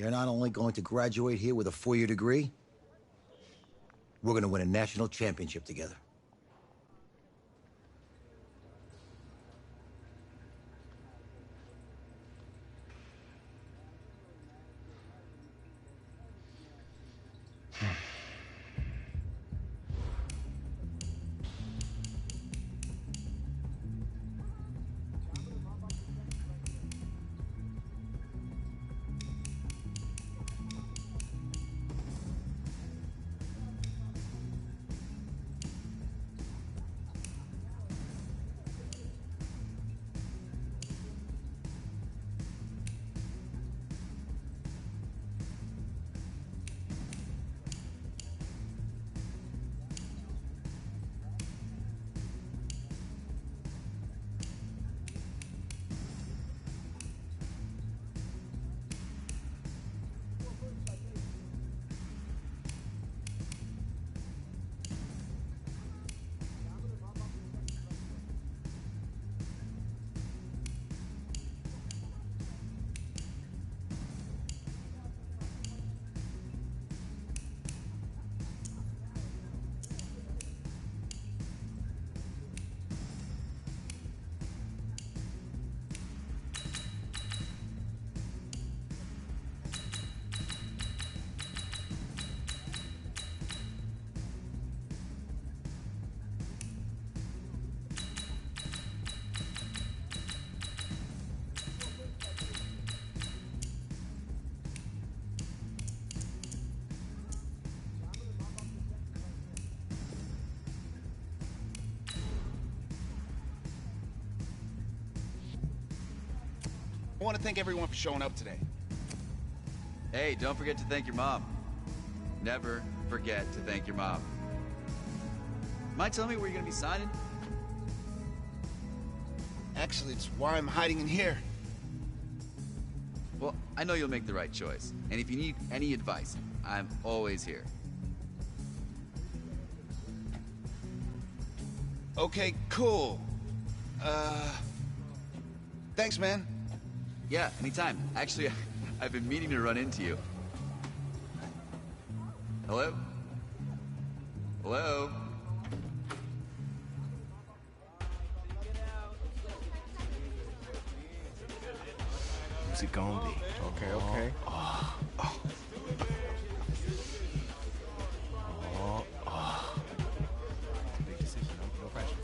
You're not only going to graduate here with a 4-year degree, we're going to win a national championship together. I want to thank everyone for showing up today. Hey, don't forget to thank your mom. Never forget to thank your mom. Mind telling me where you're gonna be signing? Actually, it's why I'm hiding in here. Well, I know you'll make the right choice. And if you need any advice, I'm always here. Okay, cool. Thanks, man. Yeah, anytime. Actually, I've been meaning to run into you. Hello? Hello? Who's it gonna be? Okay, okay. Big decision. No pressure.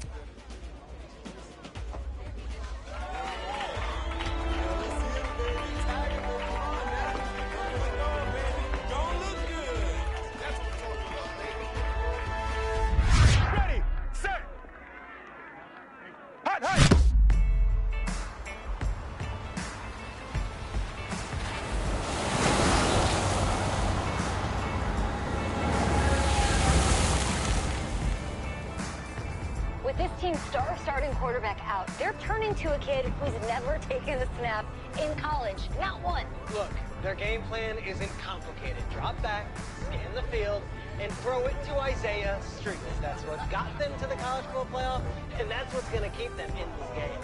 Ready, set, hot, hot. With this team's star starting quarterback out, they're turning to a kid who's never taken a snap in college. Not one. Look, their game plan isn't complicated. Drop back, scan the field, and throw it to Isaiah Street. That's what got them to the college football playoff, and that's what's going to keep them in this game.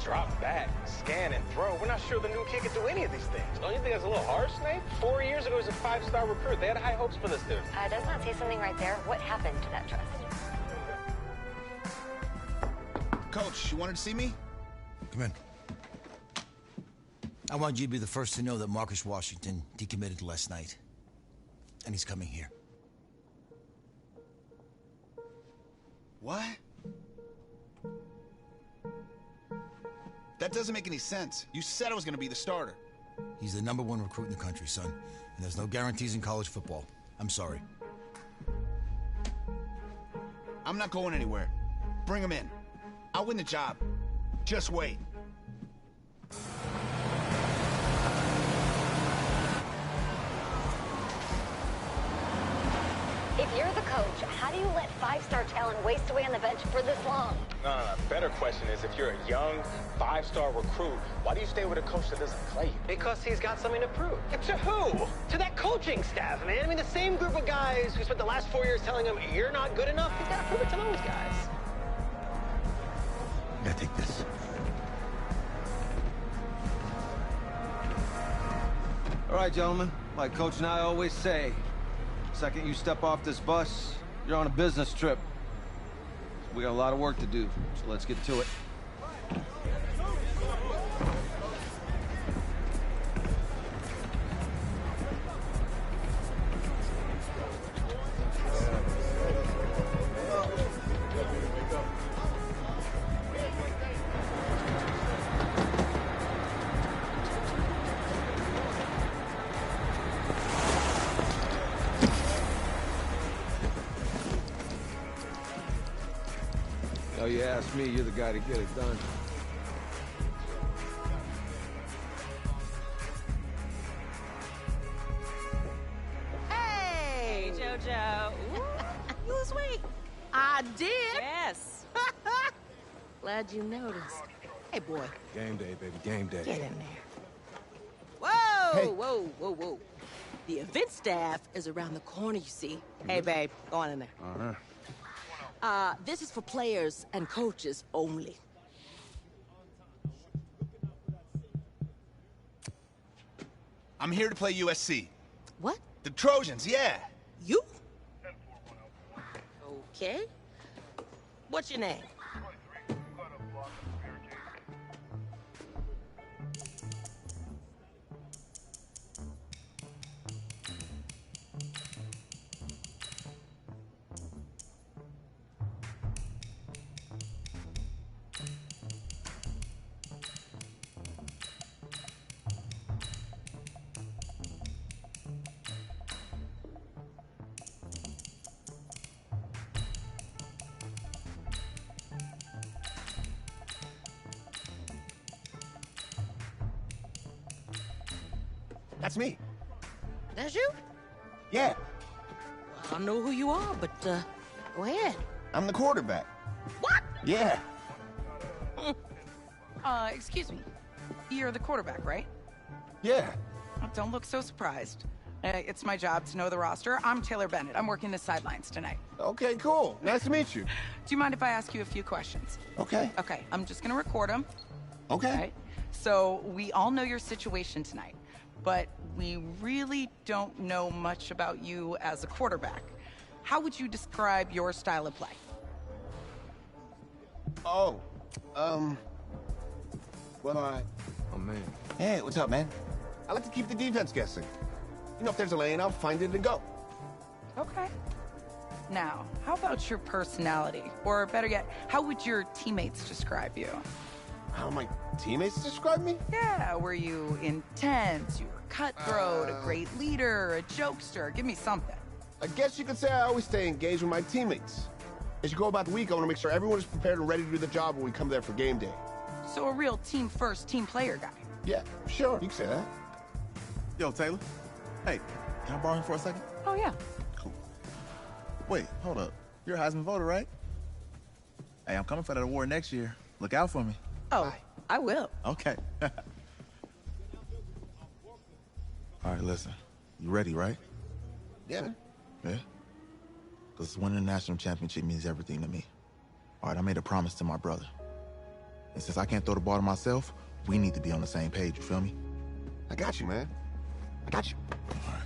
Drop back, scan, and throw. We're not sure the new kid can do any of these things. Don't you think that's a little harsh, Nate? 4 years ago, he was a 5-star recruit. They had high hopes for this dude. Does not say something right there. What happened to that trust? Coach, you wanted to see me? Come in. I want you to be the first to know that Marcus Washington decommitted last night. And he's coming here. What? That doesn't make any sense. You said I was going to be the starter. He's the #1 recruit in the country, son. And there's no guarantees in college football. I'm sorry. I'm not going anywhere. Bring him in. I'll win the job. Just wait. If you're the coach, how do you let 5-star talent waste away on the bench for this long? No. Better question is, if you're a young 5-star recruit, why do you stay with a coach that doesn't play you? Because he's got something to prove. To who? To that coaching staff, man. I mean, the same group of guys who spent the last 4 years telling him, you're not good enough. He's got to prove it to those guys. Yeah, take this. All right, gentlemen. Like Coach and I always say, second you step off this bus, you're on a business trip. We got a lot of work to do, so let's get to it. Oh, you ask me, you're the guy to get it done. Hey, JoJo. Ooh, you was weak. I did. Yes. Glad you noticed. Hey, boy. Game day, baby, game day. Get in there. Whoa, whoa, whoa, whoa. The event staff is around the corner, you see. Hey, babe, go on in there. This is for players and coaches only. I'm here to play USC. What? The Trojans, yeah. You? Okay. What's your name? That's me. That's you? Yeah, I don't know who you are, but, go ahead. I'm the quarterback. What? Yeah. Excuse me. You're the quarterback, right? Yeah. Oh, don't look so surprised. It's my job to know the roster. I'm Taylor Bennett. I'm working the sidelines tonight. Okay, cool. Nice to meet you. Do you mind if I ask you a few questions? Okay. Okay, I'm just gonna record them. Okay. Right? So we all know your situation tonight, but we really don't know much about you as a quarterback. How would you describe your style of play? Oh, well, Oh, man. hey, what's up, man? I like to keep the defense guessing. You know, if there's a lane, I'll find it and go. Okay. Now, how about your personality? Or better yet, how would your teammates describe you? How my teammates describe me? Yeah, were you intense? You were cutthroat, a great leader, a jokester? Give me something. I guess you could say I always stay engaged with my teammates. As you go about the week, I want to make sure everyone is prepared and ready to do the job when we come there for game day. So a real team-first, team player guy. Yeah, sure, you can say that. Yo, Taylor. Hey, can I borrow him for a second? Oh, yeah. Cool. Wait, hold up. You're a Heisman voter, right? Hey, I'm coming for that award next year. Look out for me. Oh, I will. Okay. All right, listen. You ready, right? Yeah. Yeah? Because winning the national championship means everything to me. All right, I made a promise to my brother. And since I can't throw the ball to myself, we need to be on the same page, you feel me? I got you, man. I got you. All right.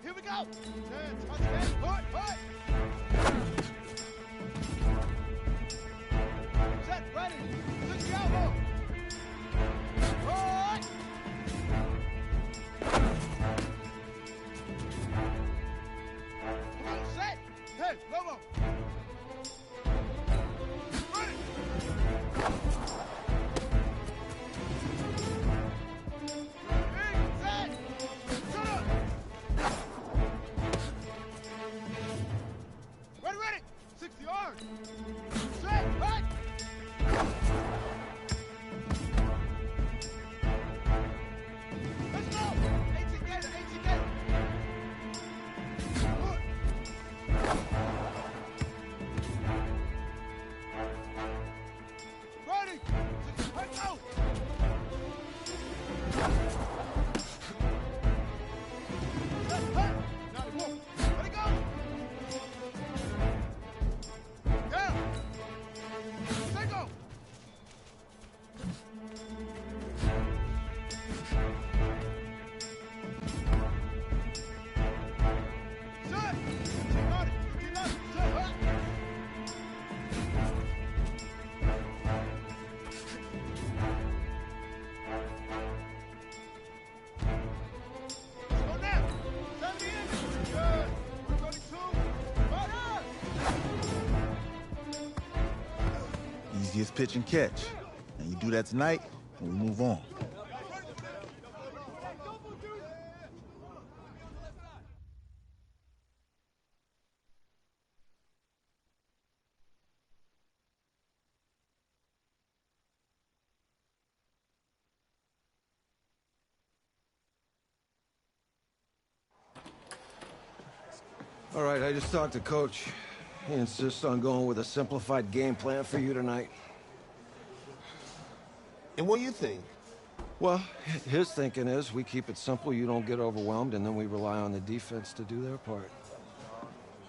Here we go. Set, ready. 60 elbow. Hut. Come on, set. Hey, Lobo. Ready. Set. Shut up. Ready. 60 yards. Set. Hut. Let's go. 18 gator. Good. Ready. 60. Let's go. Set. Hut. 94. Let it go. Yeah. Let go. Set. Got it. 15 left. Set. Hut. Let's go now. 70 in. Good. 132. Right on. Easiest pitch and catch. And you do that tonight, and we move on. All right, I just talked to Coach. He insists on going with a simplified game plan for you tonight. And what do you think? Well, his thinking is we keep it simple, you don't get overwhelmed, and then we rely on the defense to do their part.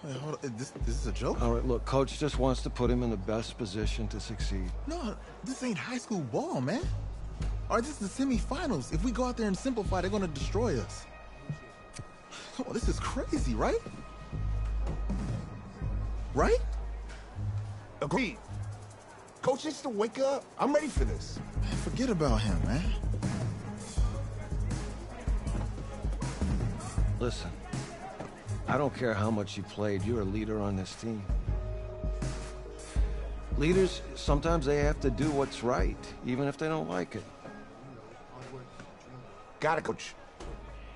Wait, hold on. This is a joke? All right, look, Coach just wants to put him in the best position to succeed. No, this ain't high school ball, man. All right, this is the semifinals. If we go out there and simplify, they're gonna destroy us. Come on, this is crazy, right? Right? Agreed. Coach needs to wake up. I'm ready for this. Man, forget about him, man. Listen, I don't care how much you played, you're a leader on this team. Leaders, sometimes they have to do what's right, even if they don't like it. Got it, Coach.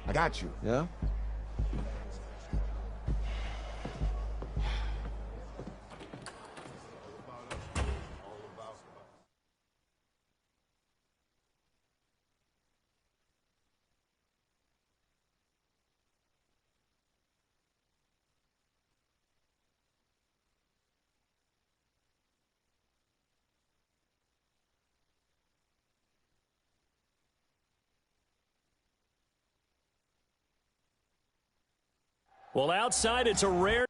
I got you. Yeah? Well, outside, it's a rare...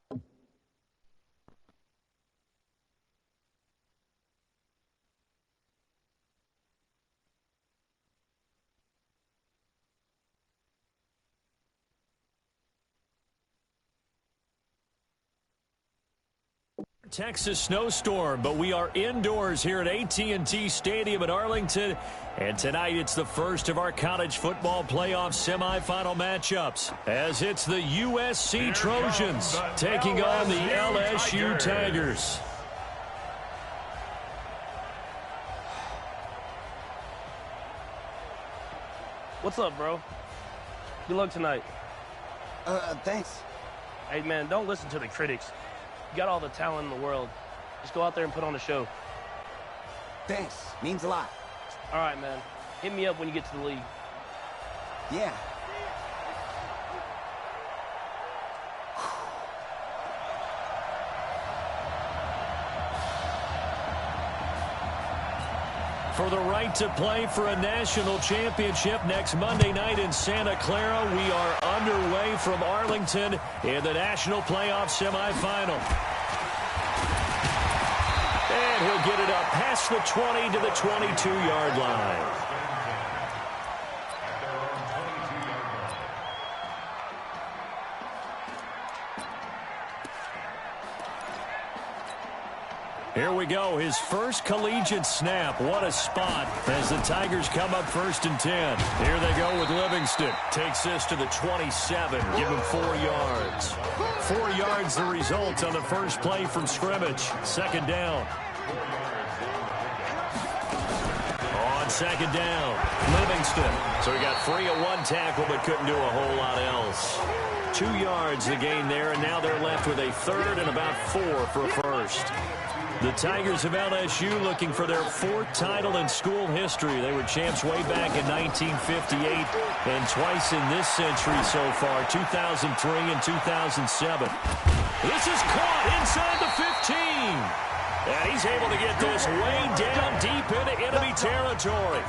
Texas snowstorm, but we are indoors here at AT&T Stadium in Arlington, and tonight it's the first of our college football playoff semifinal matchups, as it's the USC Trojans taking on the LSU Tigers. What's up, bro? Good luck tonight. Thanks. Hey, man, don't listen to the critics. You got all the talent in the world. Just go out there and put on a show. Thanks. Means a lot. All right, man. Hit me up when you get to the league. Yeah. For the right to play for a national championship next Monday night in Santa Clara, we are underway from Arlington in the national playoff semifinal. And he'll get it up past the 20 to the 22-yard line. Here we go. His first collegiate snap. What a spot as the Tigers come up 1st and 10. Here they go with Livingston. Takes this to the 27. Give him 4 yards. 4 yards the result on the first play from scrimmage. 2nd down. On 2nd down, Livingston. So he got free of 1 tackle but couldn't do a whole lot else. 2 yards the gain there, and now they're left with a 3rd and about 4 for a first. The Tigers of LSU looking for their 4th title in school history. They were champs way back in 1958 and twice in this century so far, 2003 and 2007. This is caught inside the 15. And he's able to get this way down deep into enemy territory.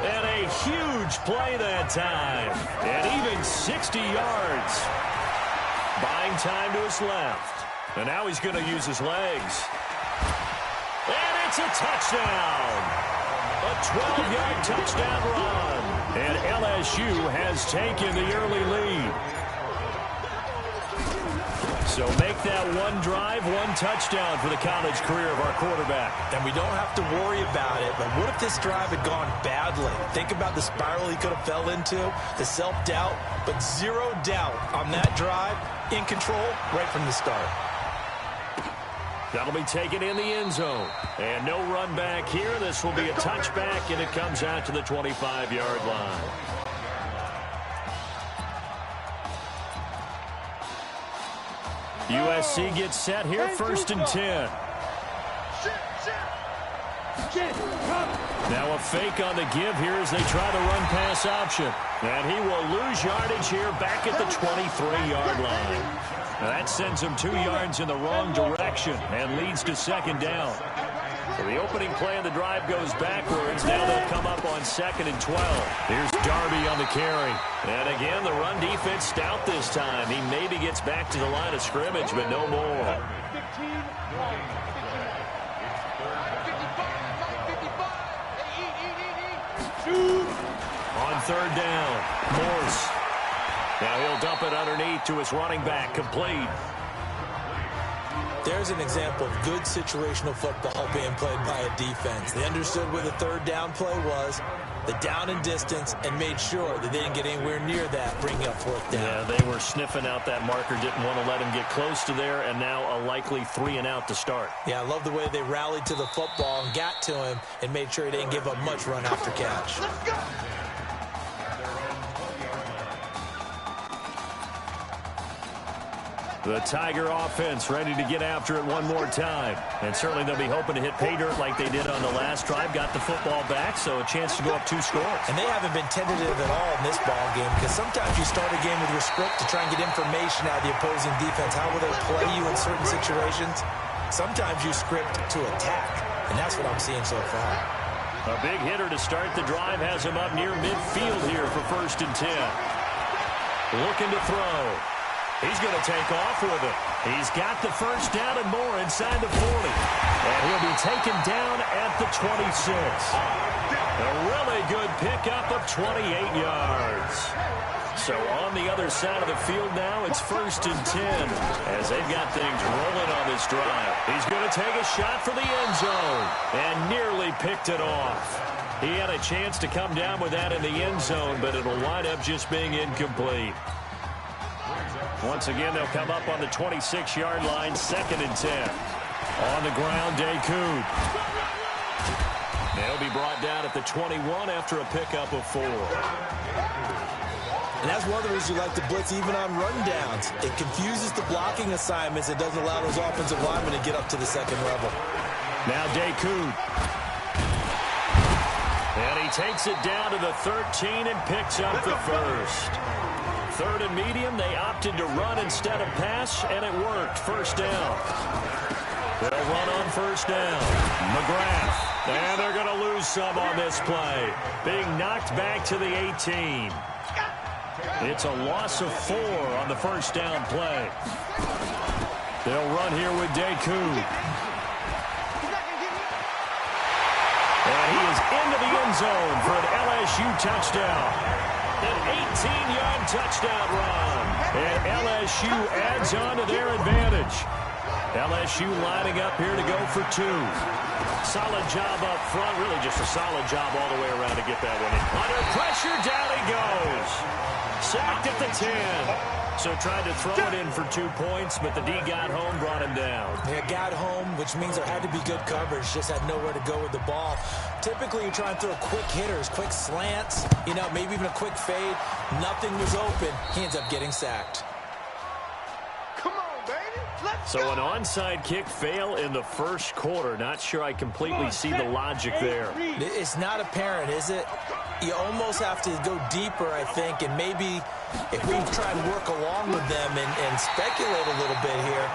And a huge play that time. And even 60 yards. Buying time to his left. And now he's going to use his legs. And it's a touchdown. A 12-yard touchdown run. And LSU has taken the early lead. So make that 1 drive, 1 touchdown for the college career of our quarterback. And we don't have to worry about it, but what if this drive had gone badly? Think about the spiral he could have fell into, the self-doubt, but 0 doubt on that drive, in control right from the start. That'll be taken in the end zone. And no run back here. This will be a touchback, and it comes out to the 25-yard line. USC gets set here, 1st and 10. Now a fake on the give here as they try the run-pass option. And he will lose yardage here back at the 23-yard line. Now that sends him 2 yards in the wrong direction and leads to 2nd down. So the opening play of the drive goes backwards. Now they'll come up on 2nd and 12. Here's Darby on the carry. And again, the run defense stout this time. He maybe gets back to the line of scrimmage, but no more. On 3rd down, Morse. Now he'll dump it underneath to his running back, complete. There's an example of good situational football being played by a defense. They understood where the 3rd down play was, the down and distance, and made sure that they didn't get anywhere near that, bringing up 4th down. Yeah, they were sniffing out that marker, didn't want to let him get close to there, and now a likely 3 and out to start. Yeah, I love the way they rallied to the football and got to him and made sure he didn't give up much run after catch. Let's go! The Tiger offense ready to get after it one more time. And certainly they'll be hoping to hit pay dirt like they did on the last drive. Got the football back, so a chance to go up 2 scores. And they haven't been tentative at all in this ball game, because sometimes you start a game with your script to try and get information out of the opposing defense. How will they play you in certain situations? Sometimes you script to attack, and that's what I'm seeing so far. A big hitter to start the drive has him up near midfield here for 1st and 10. Looking to throw. He's going to take off with it. He's got the 1st down and more inside the 40. And he'll be taken down at the 26. A really good pickup of 28 yards. So on the other side of the field now, it's 1st and 10 as they've got things rolling on this drive. He's going to take a shot for the end zone and nearly picked it off. He had a chance to come down with that in the end zone, but it'll wind up just being incomplete. Once again, they'll come up on the 26-yard line, 2nd and 10. On the ground, Decoud. They'll be brought down at the 21 after a pickup of 4. And that's one of the reasons you like to blitz even on rundowns. It confuses the blocking assignments. It doesn't allow those offensive linemen to get up to the 2nd level. Now Decoud. And he takes it down to the 13 and picks up the 1st. 3rd and medium, they opted to run instead of pass, and it worked. 1st down. They'll run on 1st down. McGrath. And they're going to lose some on this play. Being knocked back to the 18. It's a loss of 4 on the 1st down play. They'll run here with Decoud. And he is into the end zone for an LSU touchdown. An 18-yard touchdown run. And LSU adds on to their advantage. LSU lining up here to go for two. Solid job up front. Really just a solid job all the way around to get that one in. Under pressure, down he goes. Sacked at the 10. So tried to throw it in for 2 points, but the D got home, brought him down. Yeah, got home, which means there had to be good coverage. Just had nowhere to go with the ball. Typically, you try and throw quick hitters, quick slants, maybe even a quick fade. Nothing was open. He ends up getting sacked. So an onside kick fail in the first quarter. Not sure I completely see the logic there. It's not apparent, is it? You almost have to go deeper, I think, and maybe if we try and work along with them and speculate a little bit here,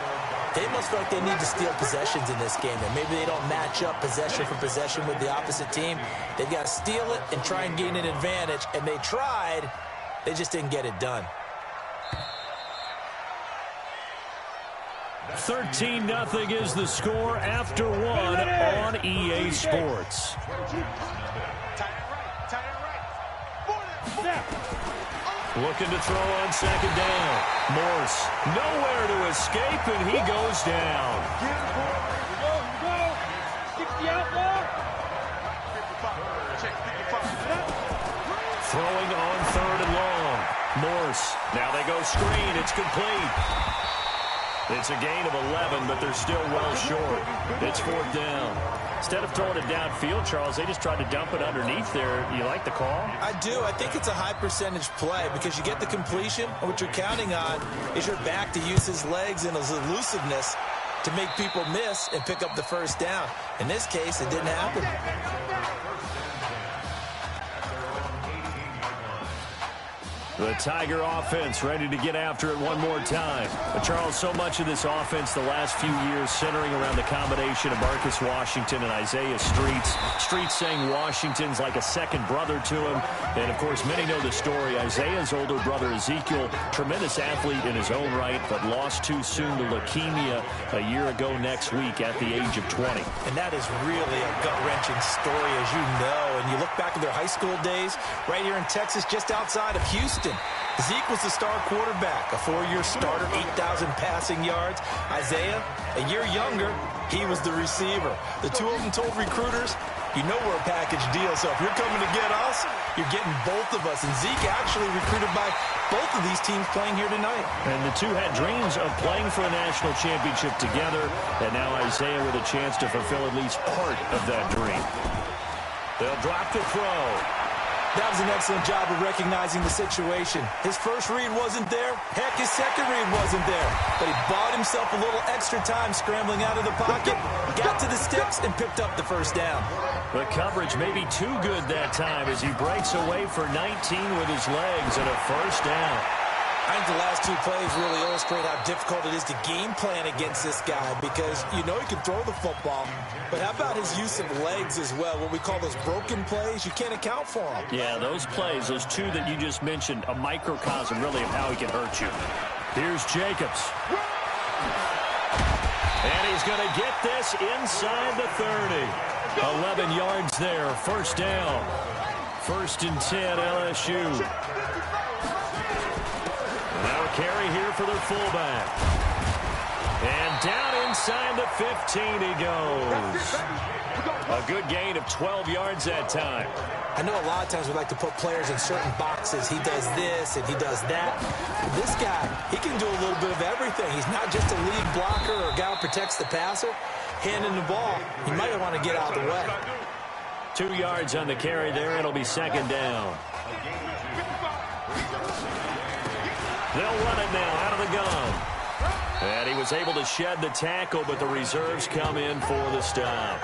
they must feel like they need to steal possessions in this game, and maybe they don't match up possession for possession with the opposite team. They've got to steal it and try and gain an advantage, and they tried. They just didn't get it done. 13-0 is the score after one on EA Sports. Looking to throw on second down. Morse nowhere to escape, and he goes down. Throwing on third and long. Morse. Now they go screen. It's complete. It's a gain of 11, but they're still well short. It's fourth down. Instead of throwing it downfield, Charles, they just tried to dump it underneath there. You like the call? I do. I think it's a high percentage play because you get the completion, and what you're counting on is your back to use his legs and his elusiveness to make people miss and pick up the first down. In this case, it didn't happen. The Tiger offense ready to get after it one more time. But Charles, so much of this offense the last few years centering around the combination of Marcus Washington and Isaiah Streets. Streets saying Washington's like a second brother to him. And, of course, many know the story. Isaiah's older brother, Ezekiel, tremendous athlete in his own right, but lost too soon to leukemia a year ago next week at the age of 20. And that is really a gut-wrenching story, as you know. And you look back at their high school days right here in Texas, just outside of Houston. Zeke was the star quarterback, a 4-year starter, 8,000 passing yards. Isaiah, a year younger, he was the receiver. The two of them told recruiters, you know we're a package deal, so if you're coming to get us, you're getting both of us. And Zeke actually recruited by both of these teams playing here tonight. And the two had dreams of playing for a national championship together, and now Isaiah with a chance to fulfill at least part of that dream. They'll drop the throw. That was an excellent job of recognizing the situation. His first read wasn't there. Heck, his second read wasn't there. But he bought himself a little extra time scrambling out of the pocket, got to the sticks, and picked up the first down. The coverage may be too good that time as he breaks away for 19 with his legs and a first down. I think the last two plays really illustrate how difficult it is to game plan against this guy because you know he can throw the football, but how about his use of legs as well? What we call those broken plays, you can't account for them. Yeah, those plays, those two that you just mentioned, a microcosm really of how he can hurt you. Here's Jacobs. And he's going to get this inside the 30. 11 yards there, first down. First and 10, LSU. Now a carry here for their fullback. And down inside the 15 he goes. A good gain of 12 yards that time. I know a lot of times we like to put players in certain boxes. He does this and he does that. This guy, he can do a little bit of everything. He's not just a lead blocker or a guy who protects the passer. Handing the ball, he might want to get out of the way. 2 yards on the carry there. It'll be second down. They'll run it now out of the gun. And he was able to shed the tackle, but the reserves come in for the stop.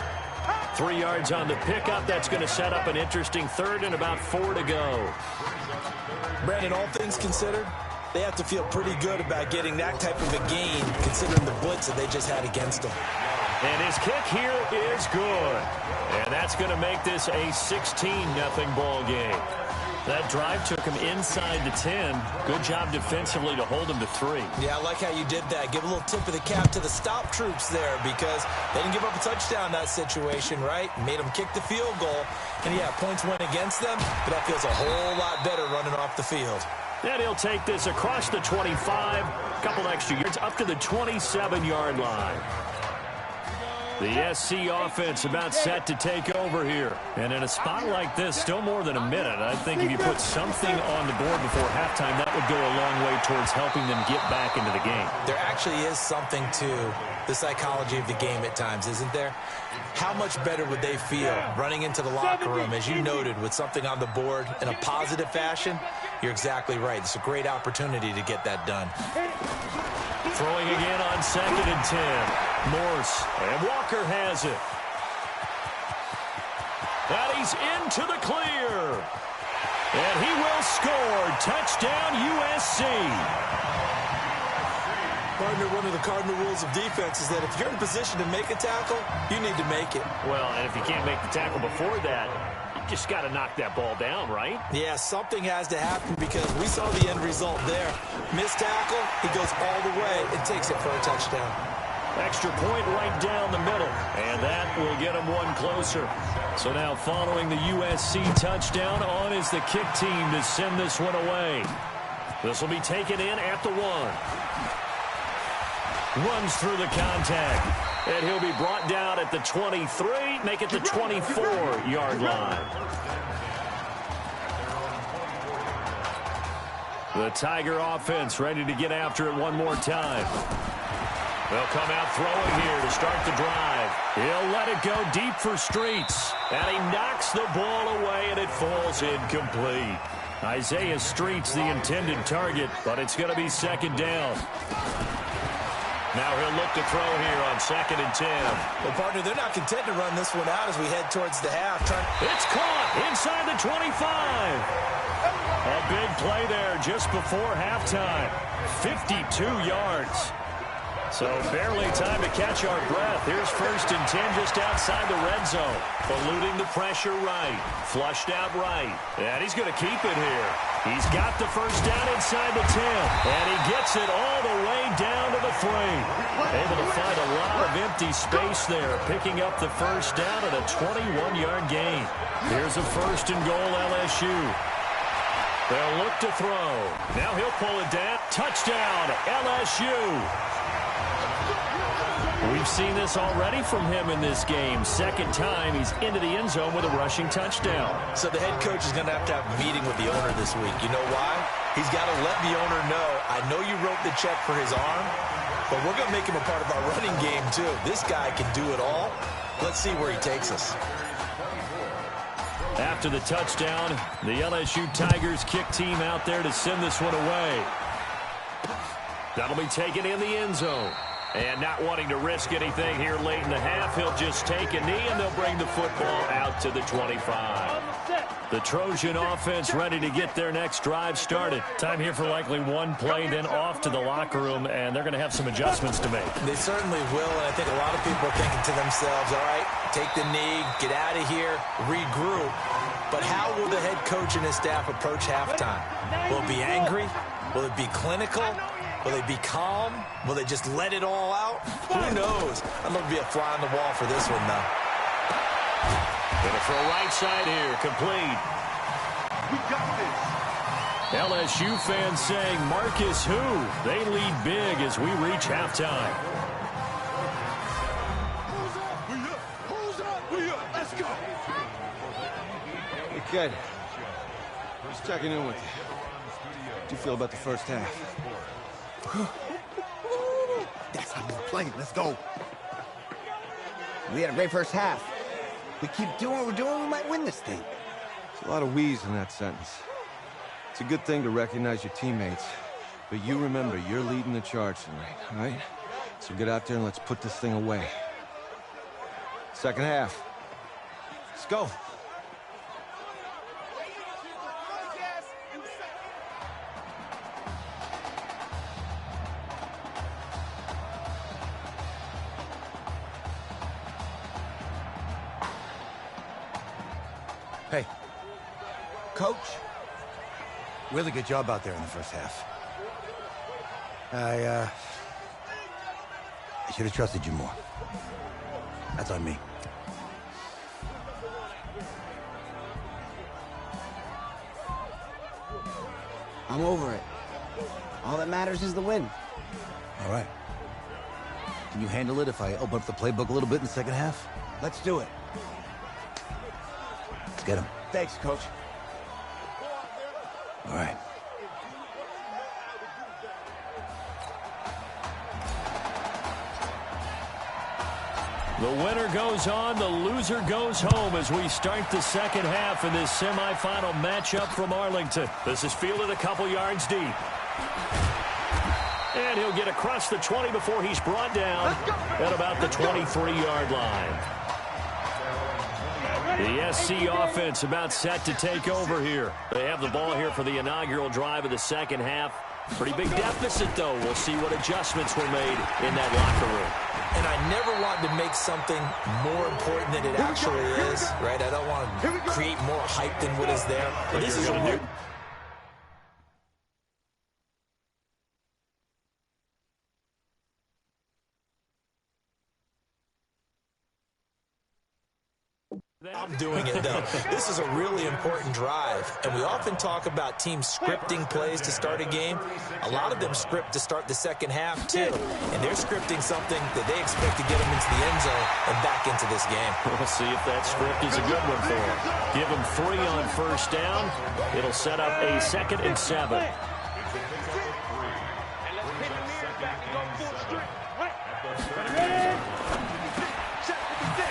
3 yards on the pickup. That's going to set up an interesting third and about 4 to go. Brandon, all things considered, they have to feel pretty good about getting that type of a gain, considering the blitz that they just had against them. And his kick here is good. And that's going to make this a 16-0 ball game. That drive took him inside the 10. Good job defensively to hold him to 3. Yeah, I like how you did that. Give a little tip of the cap to the stop troops there because they didn't give up a touchdown in that situation, right? Made them kick the field goal. And, yeah, points went against them, but that feels a whole lot better running off the field. And he'll take this across the 25, a couple extra yards, up to the 27-yard line. The SC offense about set to take over here. And in a spot like this, still more than a minute, I think if you put something on the board before halftime, that would go a long way towards helping them get back into the game. There actually is something to the psychology of the game at times, isn't there? How much better would they feel running into the locker room, as you noted, with something on the board in a positive fashion? You're exactly right. It's a great opportunity to get that done. Throwing again on 2nd and 10. Morse, and Walker has it. And he's into the clear. And he will score. Touchdown, USC. Partner, one of the cardinal rules of defense is that if you're in position to make a tackle, you need to make it. Well, and if you can't make the tackle before that, you just got to knock that ball down, right? Yeah, something has to happen because we saw the end result there. Missed tackle, he goes all the way and takes it for a touchdown. Extra point right down the middle, and that will get him one closer. So now following the USC touchdown, on is the kick team to send this one away. This will be taken in at the 1. Runs through the contact, and he'll be brought down at the 23, make it the 24-yard line. The Tiger offense ready to get after it one more time. They'll come out throwing here to start the drive. He'll let it go deep for Streets. And he knocks the ball away, and it falls incomplete. Isaiah Streets, the intended target, but it's going to be 2nd down. Now he'll look to throw here on 2nd and 10. Well, partner, they're not content to run this one out as we head towards the half. It's caught inside the 25. A big play there just before halftime. 52 yards. So barely time to catch our breath. Here's 1st and 10 just outside the red zone. Eluding the pressure right. Flushed out right. And he's going to keep it here. He's got the 1st down inside the 10. And he gets it all the way down to the 3. Able to find a lot of empty space there. Picking up the 1st down at a 21-yard gain. Here's a 1st and goal LSU. They'll look to throw. Now he'll pull it down. Touchdown, LSU. We've seen this already from him in this game. 2nd time he's into the end zone with a rushing touchdown. So the head coach is going to have a meeting with the owner this week. You know why? He's got to let the owner know, I know you wrote the check for his arm, but we're going to make him a part of our running game too. This guy can do it all. Let's see where he takes us. After the touchdown, the LSU Tigers kick team out there to send this one away. That'll be taken in the end zone. And not wanting to risk anything here late in the half, he'll just take a knee, and they'll bring the football out to the 25. The Trojan offense ready to get their next drive started. Time here for likely one play, then off to the locker room, and they're going to have some adjustments to make. They certainly will, and I think a lot of people are thinking to themselves, all right, take the knee, get out of here, regroup. But how will the head coach and his staff approach halftime? Will it be angry? Will it be clinical? Will they be calm? Will they just let it all out? Who knows? I'd love to be a fly on the wall for this one, though. Gonna throw right side here, complete. We got this. LSU fans saying, Marcus who? They lead big as we reach halftime. Who's up? We up. Let's go. Hey, kid. Just checking in with you. How do you feel about the 1st half? That's how we're playing. Let's go. We had a great 1st half. We keep doing what we're doing, we might win this thing. There's a lot of wheeze in that sentence. It's a good thing to recognize your teammates. But you remember, you're leading the charge tonight, all right? So get out there and let's put this thing away. 2nd half. Let's go. Hey, Coach, really good job out there in the 1st half. I should have trusted you more. That's on me. I'm over it. All that matters is the win. All right. Can you handle it if I open up the playbook a little bit in the second half? Let's do it. Let's get him. Thanks, Coach. All right. The winner goes on, the loser goes home as we start the second half in this semifinal matchup from Arlington. This is fielded a couple yards deep. And he'll get across the 20 before he's brought down at about the 23-yard line. The SC offense about set to take over here. They have the ball here for the inaugural drive of the second half. Pretty big deficit, though. We'll see what adjustments were made in that locker room. And I never want to make something more important than it actually is, right? I don't want to create more hype than what is there. But this is a I'm doing it, though. This is a really important drive, and we often talk about teams scripting plays to start a game. A lot of them script to start the second half, too, and they're scripting something that they expect to get them into the end zone and back into this game. We'll see if that script is a good one for them. Give them 3 on first down. It'll set up a 2nd and 7.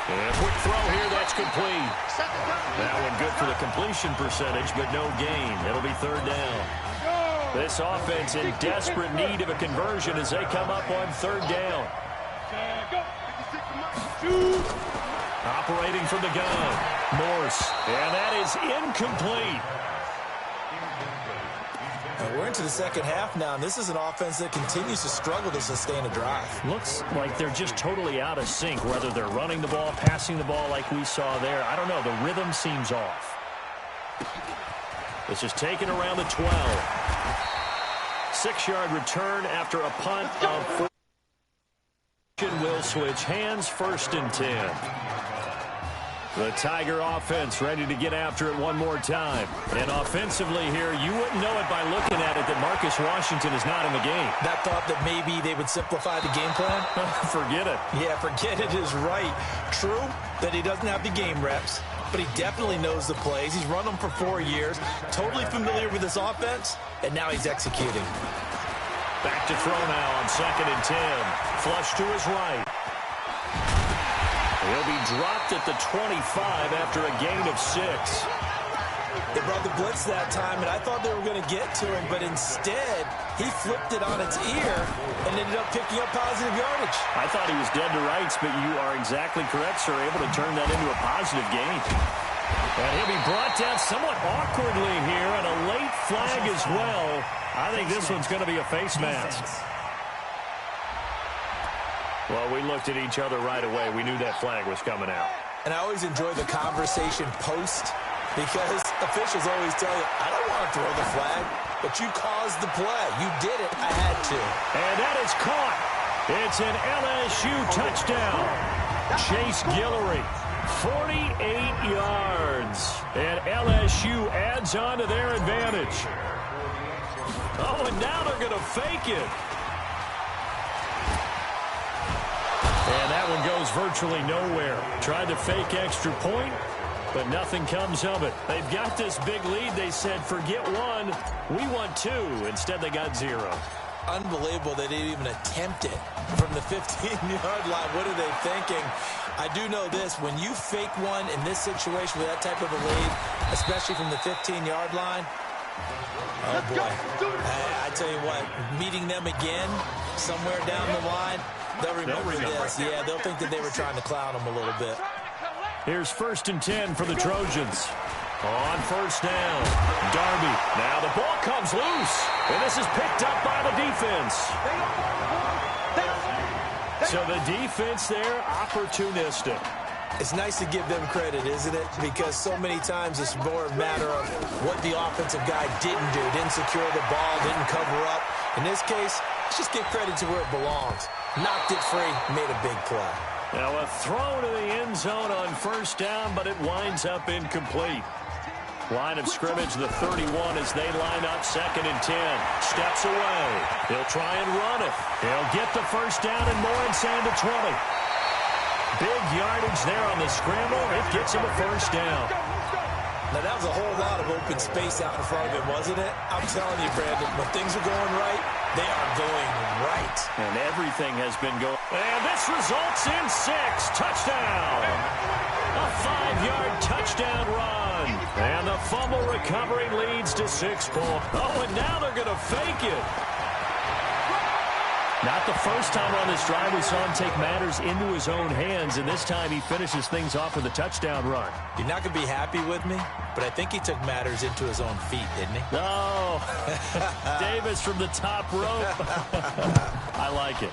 And a quick throw here, that's complete. That one good for the completion percentage, but no gain. It'll be 3rd down. This offense in desperate need of a conversion as they come up on 3rd down. Operating from the gun, Morse, and that is incomplete. And we're into the second half now, and this is an offense that continues to struggle to sustain a drive. Looks like they're just totally out of sync, whether they're running the ball, passing the ball like we saw there. I don't know. The rhythm seems off. This is taken around the 12. 6-yard return after a punt of 4. Will switch hands, 1st and 10. The Tiger offense ready to get after it one more time. And offensively here, you wouldn't know it by looking at it that Marcus Washington is not in the game. That thought that maybe they would simplify the game plan? Forget it. Yeah, forget it is right. True that he doesn't have the game reps, but he definitely knows the plays. He's run them for 4 years, totally familiar with this offense, and now he's executing. Back to throw now on 2nd and 10. Flush to his right. He'll be dropped at the 25 after a gain of 6. They brought the blitz that time, and I thought they were going to get to him, but instead, he flipped it on its ear and ended up picking up positive yardage. I thought he was dead to rights, but you are exactly correct, sir. Able to turn that into a positive gain. And he'll be brought down somewhat awkwardly here, and a late flag as well. I think this one's going to be a face mask. Well, we looked at each other right away. We knew that flag was coming out. And I always enjoy the conversation post because officials always tell you, I don't want to throw the flag, but you caused the play. You did it. I had to. And that is caught. It's an LSU touchdown. Chase Guillory, 48 yards. And LSU adds on to their advantage. Oh, and now they're going to fake it. And that one goes virtually nowhere. Tried to fake extra point, but nothing comes of it. They've got this big lead. They said, forget 1, we want 2. Instead, they got 0. Unbelievable they didn't even attempt it from the 15-yard line. What are they thinking? I do know this. When you fake one in this situation with that type of a lead, especially from the 15-yard line, oh, boy. I tell you what, meeting them again somewhere down the line, they'll remember this. Yeah, they'll think that they were trying to clown them a little bit. Here's 1st and 10 for the Trojans. On 1st down, Darby. Now the ball comes loose, and this is picked up by the defense. So the defense there, opportunistic. It's nice to give them credit, isn't it? Because so many times it's more a matter of what the offensive guy didn't do. Didn't secure the ball, didn't cover up. In this case, let's just give credit to where it belongs. Knocked it free, made a big play. Now a throw to the end zone on 1st down, but it winds up incomplete. Line of scrimmage, the 31 as they line up 2nd and 10. Steps away. He'll try and run it. He'll get the first down and more inside the 20. Big yardage there on the scramble. It gets him a first down. Now, that was a whole lot of open space out in front of him, wasn't it? I'm telling you, Brandon, when things are going right, they are going right. And everything has been going. And this results in 6. Touchdown. A 5-yard touchdown run. And the fumble recovery leads to 6 points. Oh, and now they're going to fake it. Not the first time on this drive we saw him take matters into his own hands, and this time he finishes things off with a touchdown run. You're not going to be happy with me, but I think he took matters into his own feet, didn't he? Oh, Davis from the top rope. I like it.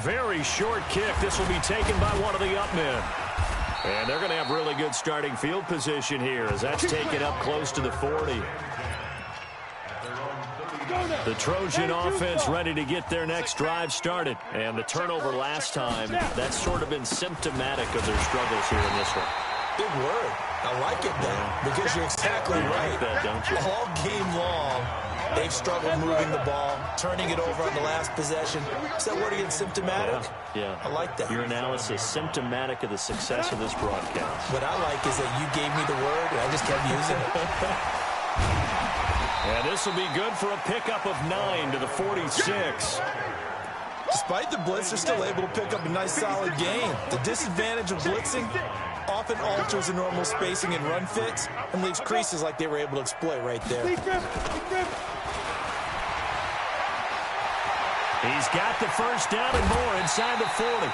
Very short kick. This will be taken by one of the up men. And they're going to have really good starting field position here as that's taken up close to the 40. The Trojan offense ready to get their next drive started. And the turnover last time, that's sort of been symptomatic of their struggles here in this one. Big word. I like it, though, because you're exactly right. Like that, don't you? All game long, they've struggled moving the ball, turning it over on the last possession. Is that word again, symptomatic? Yeah. I like that. Your analysis, symptomatic of the success of this broadcast. What I like is that you gave me the word, and I just kept using it. And this will be good for a pickup of 9 to the 46. Despite the blitz, they're still able to pick up a nice, solid gain. The disadvantage of blitzing often alters the normal spacing and run fits and leaves creases like they were able to exploit right there. He's got the first down and more inside the 40.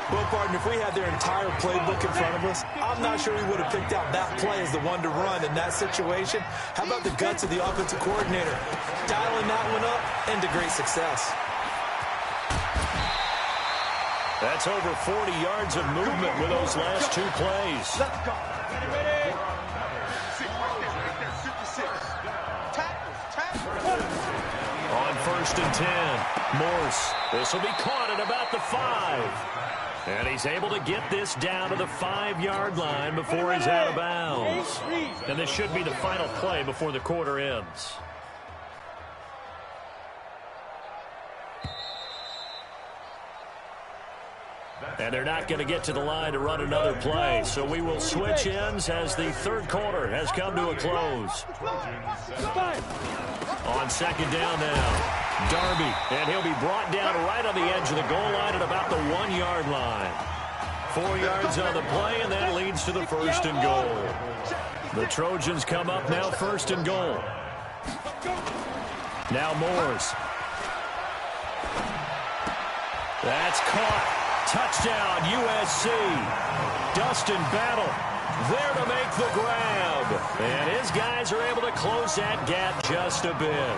Well, partner, if we had their entire playbook in front of us, I'm not sure we would have picked out that play as the one to run in that situation. How about the guts of the offensive coordinator? Dialing that one up into great success. That's over 40 yards of movement with those last 2 plays. Let's go. Ready? On 1st and 10, Morse. This will be caught at about the 5. And he's able to get this down to the 5-yard line before he's out of bounds. And this should be the final play before the quarter ends. And they're not going to get to the line to run another play. So we will switch ends as the 3rd quarter has come to a close. On 2nd down now. Darby, and he'll be brought down right on the edge of the goal line at about the 1-yard line. 4 yards on the play, and that leads to the 1st and goal. The Trojans come up now 1st and goal. Now Moores. That's caught. Touchdown, USC. Dustin Battle there to make the grab. And his guys are able to close that gap just a bit.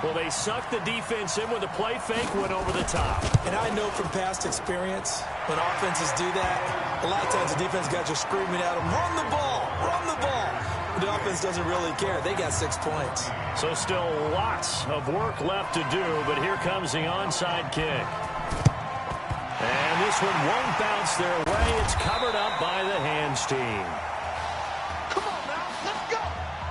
Well, they sucked the defense in with a play fake, went over the top. And I know from past experience, when offenses do that, a lot of times the defense guys are screaming at them, run the ball, run the ball. The offense doesn't really care. They got 6 points. So still lots of work left to do, but here comes the onside kick. And this one won't bounce their way. It's covered up by the hands team.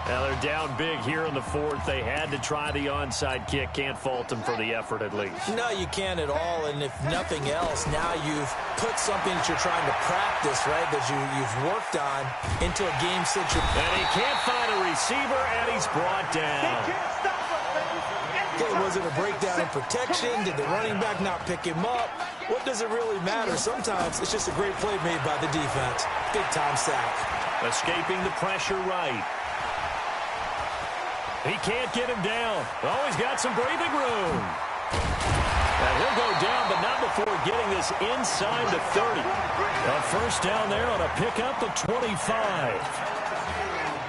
Now they're down big here in the 4th. They had to try the onside kick. Can't fault them for the effort at least. No, you can't at all. And if nothing else, now you've put something that you're trying to practice, right, that you've worked on into a game situation. And he can't find a receiver, and he's brought down. Okay, was it a breakdown in protection? Did the running back not pick him up? What does it really matter? Sometimes it's just a great play made by the defense. Big-time sack. Escaping the pressure right. He can't get him down. Oh, he's got some breathing room. And he'll go down, but not before getting this inside the 30. A first down there on a pickup of 25.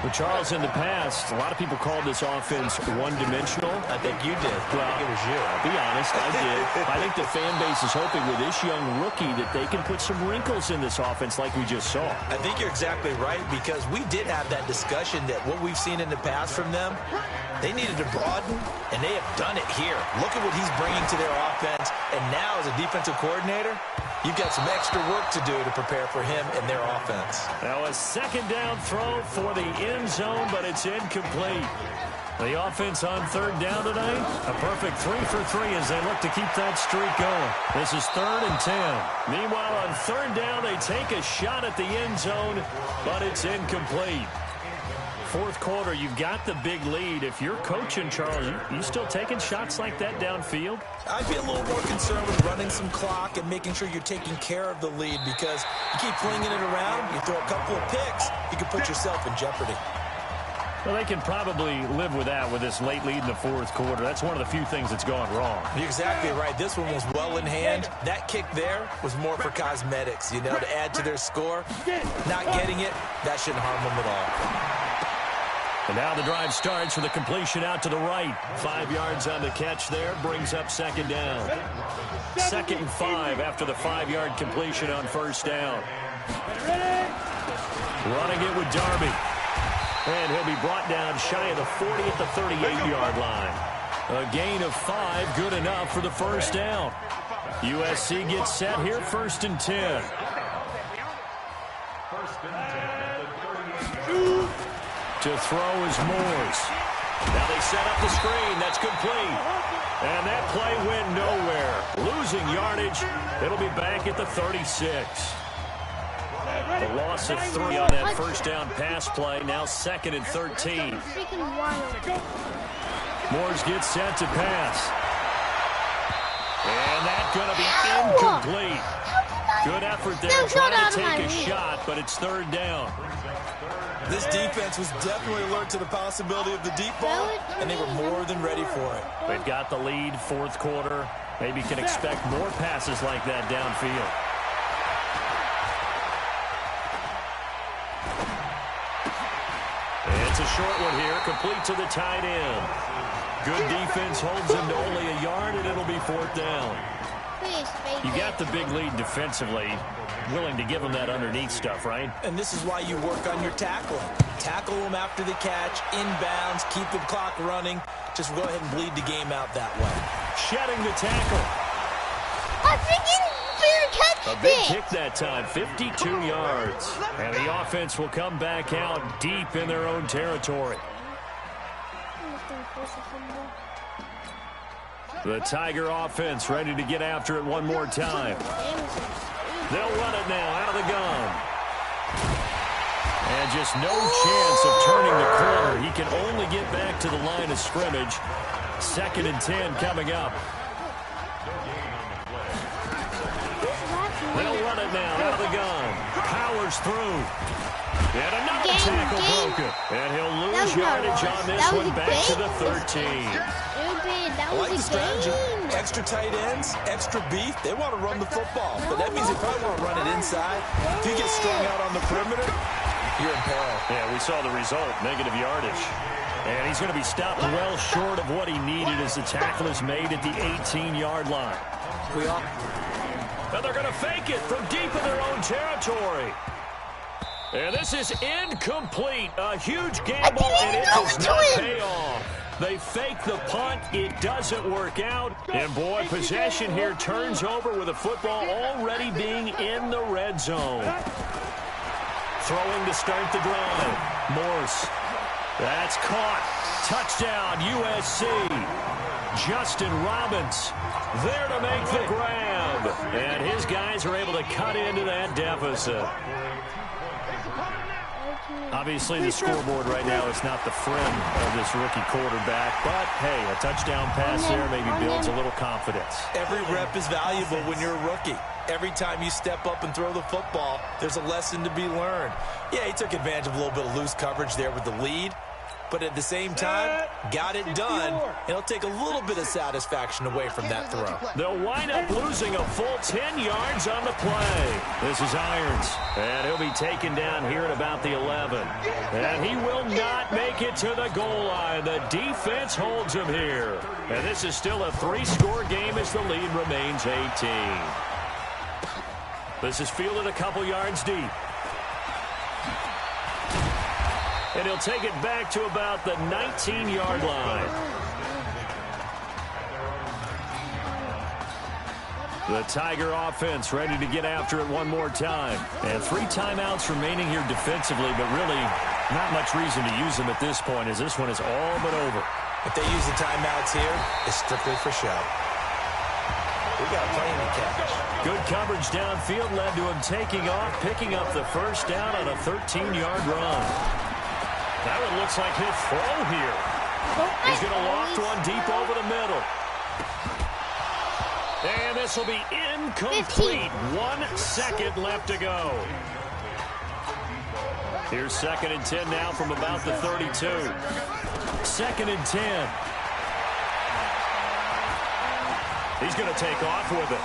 Well, Charles, in the past, a lot of people called this offense one-dimensional. I think you did. Well, I think it was you. I'll be honest, I did. I think the fan base is hoping with this young rookie that they can put some wrinkles in this offense like we just saw. I think you're exactly right, because we did have that discussion that what we've seen in the past from them, they needed to broaden, and they have done it here. Look at what he's bringing to their offense, and now as a defensive coordinator, You've got some extra work to do to prepare for him and their offense. Now a second down throw for the end zone, but it's incomplete. The offense on third down tonight, a perfect 3 for 3 as they look to keep that streak going. This is 3rd and 10. Meanwhile, on third down, they take a shot at the end zone, but it's incomplete. Fourth quarter, you've got the big lead. If you're coaching, Charles, you still taking shots like that downfield? I'd be a little more concerned with running some clock and making sure you're taking care of the lead, because you keep flinging it around, you throw a couple of picks, you can put yourself in jeopardy. Well, they can probably live with that with this late lead in the fourth quarter. That's one of the few things that's gone wrong. You're exactly right. This one was well in hand. That kick there was more for cosmetics, to add to their score. Not getting it, that shouldn't harm them at all. And now the drive starts with a completion out to the right. 5 yards on the catch there, brings up second down. 2nd and 5 after the 5-yard completion on first down. Running it with Darby. And he'll be brought down shy of the 40 at the 38-yard line. A gain of 5, good enough for the first down. USC gets set here, 1st and 10. To throw is Moores. Now they set up the screen. That's complete. And that play went nowhere. Losing yardage. It'll be back at the 36. A loss of 3 on that first down pass play. Now 2nd and 13. Moores gets set to pass. And that's going to be incomplete. Good effort there, trying to take a shot, but it's 3rd down. This defense was definitely alert to the possibility of the deep ball, and they were more than ready for it. They've got the lead, fourth quarter. Maybe can expect more passes like that downfield. It's a short one here, complete to the tight end. Good defense holds him to only a yard, and it'll be 4th down. You got the big lead defensively. Willing to give them that underneath stuff, right? And this is why you work on your tackling. Tackle them after the catch, inbounds, keep the clock running. Just go ahead and bleed the game out that way. Shedding the tackle. I freaking catch a big kick that time, 52 yards. And the offense will come back out deep in their own territory. The Tiger offense ready to get after it one more time. They'll run it now out of the gun. And just no chance of turning the corner. He can only get back to the line of scrimmage. 2nd and 10 coming up. They'll run it now out of the gun. Powers through. And another tackle broken. And he'll lose yardage on this one back to the 13. I like the strategy. Extra tight ends, extra beef. They want to run the football, but that means they probably want to run it inside. If you get strung out on the perimeter, you're in peril. Yeah, we saw the result, negative yardage. And he's going to be stopped well short of what he needed as the tackle is made at the 18-yard line. And they're going to fake it from deep in their own territory. And this is incomplete. A huge gamble, and it does not pay off. They fake the punt. It doesn't work out. And, boy, possession here turns over with the football already being in the red zone. Throwing to start the drive. Morse. That's caught. Touchdown, USC. Justin Robbins there to make the grab. And his guys are able to cut into that deficit. Obviously, the scoreboard right now is not the friend of this rookie quarterback. But, hey, a touchdown pass there maybe builds a little confidence. Every rep is valuable when you're a rookie. Every time you step up and throw the football, there's a lesson to be learned. Yeah, he took advantage of a little bit of loose coverage there with the lead. But at the same time, got it done. It'll take a little bit of satisfaction away from that throw. They'll wind up losing a full 10 yards on the play. This is Irons, and he'll be taken down here at about the 11. And he will not make it to the goal line. The defense holds him here. And this is still a 3-score game as the lead remains 18. This is fielded a couple yards deep. And he'll take it back to about the 19-yard line. The Tiger offense ready to get after it one more time. And 3 timeouts remaining here defensively, but really not much reason to use them at this point, as this one is all but over. If they use the timeouts here, it's strictly for show. We got plenty to catch. Good coverage downfield led to him taking off, picking up the first down on a 13-yard run. That one looks like he'll throw here. He's going to loft one deep over the middle. And this will be incomplete. 1 second left to go. Here's 2nd and 10 now from about the 32. 2nd and 10. He's going to take off with it.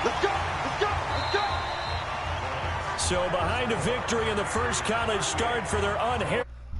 Let's go! Let's go! Let's go! So behind a victory in the first college start for their unheralded